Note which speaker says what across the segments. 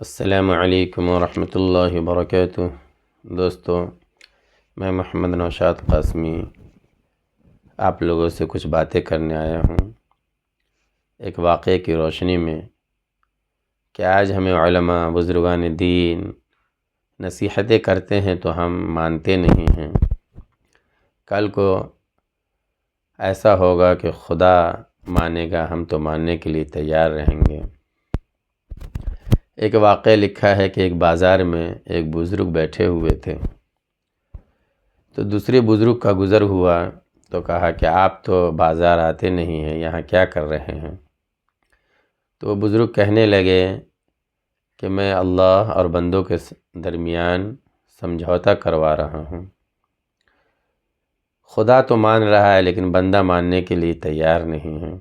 Speaker 1: السلام علیکم ورحمۃ اللہ وبرکاتہ۔ دوستو، میں محمد نوشاد قاسمی آپ لوگوں سے کچھ باتیں کرنے آیا ہوں ایک واقعے کی روشنی میں کہ آج ہمیں علماء بزرگان دین نصیحتیں کرتے ہیں تو ہم مانتے نہیں ہیں۔ کل کو ایسا ہوگا کہ خدا مانے گا، ہم تو ماننے کے لیے تیار رہیں گے۔ ایک واقعہ لکھا ہے کہ ایک بازار میں ایک بزرگ بیٹھے ہوئے تھے، تو دوسرے بزرگ کا گزر ہوا تو کہا کہ آپ تو بازار آتے نہیں ہیں، یہاں کیا کر رہے ہیں؟ تو وہ بزرگ کہنے لگے کہ میں اللہ اور بندوں کے درمیان سمجھوتا کروا رہا ہوں۔ خدا تو مان رہا ہے لیکن بندہ ماننے کے لیے تیار نہیں ہے،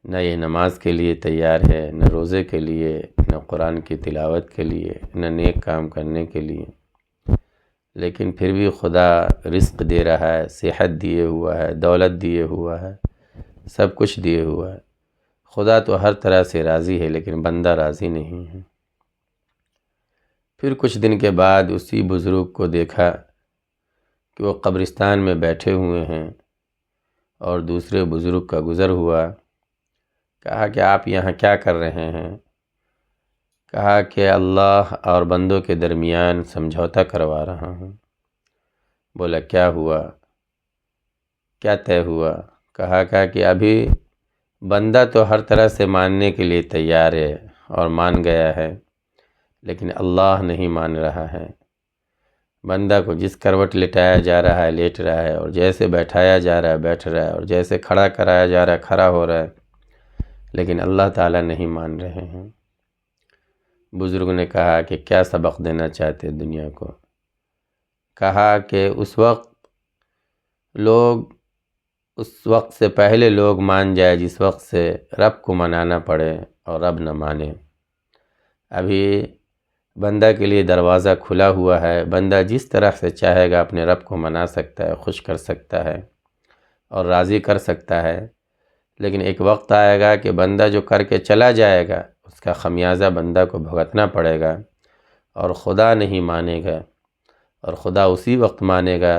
Speaker 1: نہ یہ نماز کے لیے تیار ہے، نہ روزے کے لیے، نہ قرآن کی تلاوت کے لیے، نہ نیک کام کرنے کے لیے۔ لیکن پھر بھی خدا رزق دے رہا ہے، صحت دیے ہوا ہے، دولت دیے ہوا ہے، سب کچھ دیے ہوا ہے۔ خدا تو ہر طرح سے راضی ہے لیکن بندہ راضی نہیں ہے۔ پھر کچھ دن کے بعد اسی بزرگ کو دیکھا کہ وہ قبرستان میں بیٹھے ہوئے ہیں اور دوسرے بزرگ کا گزر ہوا۔ کہا کہ آپ یہاں کیا کر رہے ہیں؟ کہا کہ اللہ اور بندوں کے درمیان سمجھوتا کروا رہا ہوں۔ بولا کیا ہوا؟ کیا طے ہوا؟ کہا کہ ابھی بندہ تو ہر طرح سے ماننے کے لیے تیار ہے اور مان گیا ہے، لیکن اللہ نہیں مان رہا ہے۔ بندہ کو جس کروٹ لٹایا جا رہا ہے لیٹ رہا ہے، اور جیسے بیٹھایا جا رہا ہے بیٹھ رہا ہے، اور جیسے کھڑا کرایا جا رہا ہے کھڑا ہو رہا ہے، لیکن اللہ تعالیٰ نہیں مان رہے ہیں۔ بزرگ نے کہا کہ کیا سبق دینا چاہتے دنیا کو؟ کہا کہ اس وقت سے پہلے لوگ مان جائے جس وقت سے رب کو منانا پڑے اور رب نہ مانے۔ ابھی بندہ کے لیے دروازہ کھلا ہوا ہے، بندہ جس طرح سے چاہے گا اپنے رب کو منا سکتا ہے، خوش کر سکتا ہے اور راضی کر سکتا ہے۔ لیکن ایک وقت آئے گا کہ بندہ جو کر کے چلا جائے گا اس کا خمیازہ بندہ کو بھگتنا پڑے گا، اور خدا نہیں مانے گا، اور خدا اسی وقت مانے گا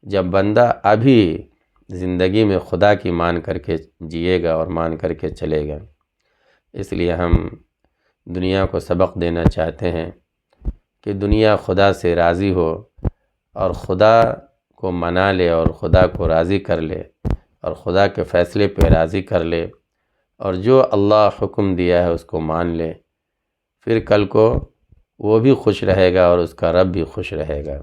Speaker 1: جب بندہ ابھی زندگی میں خدا کی مان کر کے جیے گا اور مان کر کے چلے گا۔ اس لیے ہم دنیا کو سبق دینا چاہتے ہیں کہ دنیا خدا سے راضی ہو اور خدا کو منا لے اور خدا کو راضی کر لے اور خدا کے فیصلے پہ راضی کر لے، اور جو اللہ حکم دیا ہے اس کو مان لے۔ پھر کل کو وہ بھی خوش رہے گا اور اس کا رب بھی خوش رہے گا۔